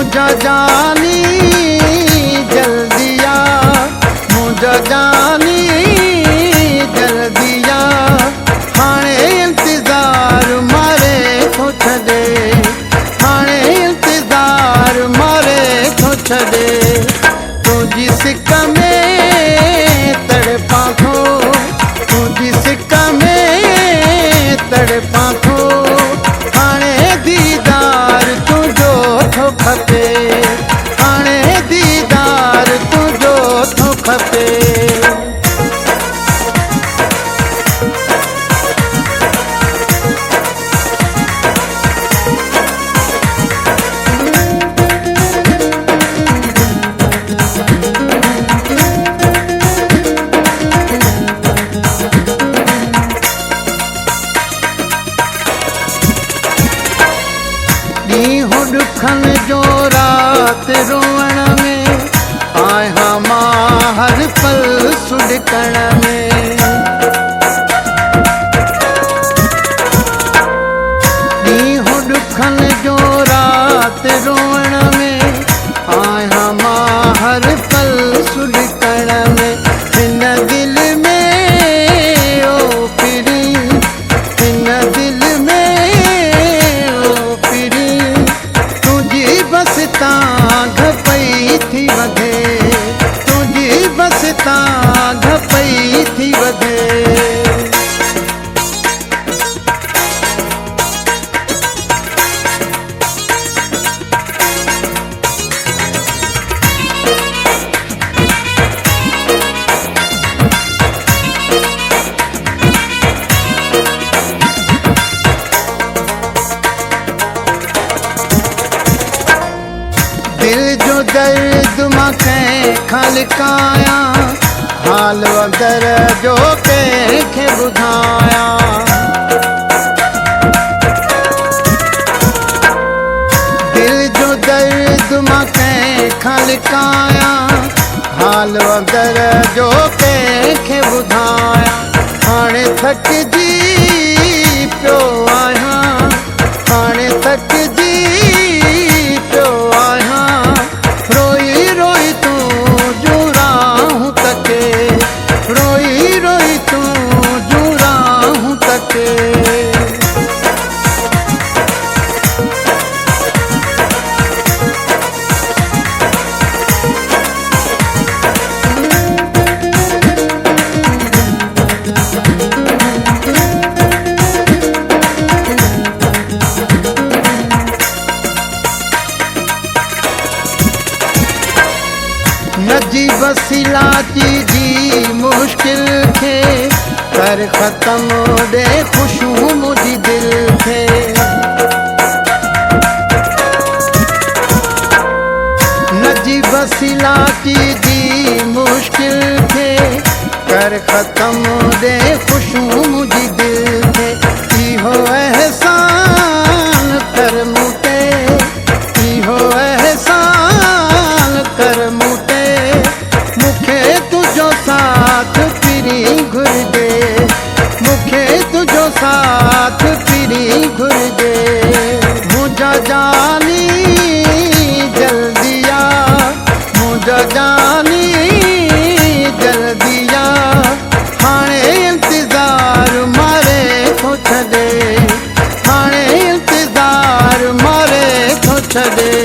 मुझा जानी जल्दिया, मुझा जानी जल्दिया, हाणे इंतजार मारे थो छॾे, हाणे इंतजार मारे थो छॾे। तुझी सिक में तड़पां थो, तुझी सिक में तड़पां थो, हाणे दीदार तुझो थो खपे, हाणे दीदार तुझो थो खपे। ॾींहुं ॾुखनि जो राति रोअण में, आहियां मां हर पल सुॾकण में। ॾींहुं ॾुखनि जो राति रोअण में, आहियां मां हर पल सुॾकण में। हिन दिल में ओ पिरी, हिन दिल में ओ पिरी, तुझी बस तांघ पई थी वधे, तुझी बस तांघ पई थी वधे। दिल जो दर्द मां कंहिंखां लिकायां, हाल वदर जो कंहिंखे ॿुधायां। दिल जो दर्द मां कंहिंखां लिकायां, हाल वदर जो कंहिंखे ॿुधायां। हाणे थकिजी पियो आहियां, हाणे थकिजी पियो आहियां, रोई रोई तूं जूं राहूं तके, रोई रोई तूं जूं राहूं तके। नजी वसीला जी मुश्किल खे कर ख़त्म ॾे ख़ुशबू मुंहिंजी दिल खे। नजी वसीला जी मुश्किल खे कर ख़त्म ॾे ख़ुशबू मुंहिंजी दिल खे। इहो एहसान कर मूं ते, इहो एहसान कर मूं ते, मूंखे तुझो साथ पिरी घुरिजे, मूंखे तुझो साथ पिरी घुरिजे। मुझा जानी जल्दिया, मुझा जानी जल्दिया, हाणे इंतजार मारे थो छॾे, हाणे इंतजार मारे थो छॾे।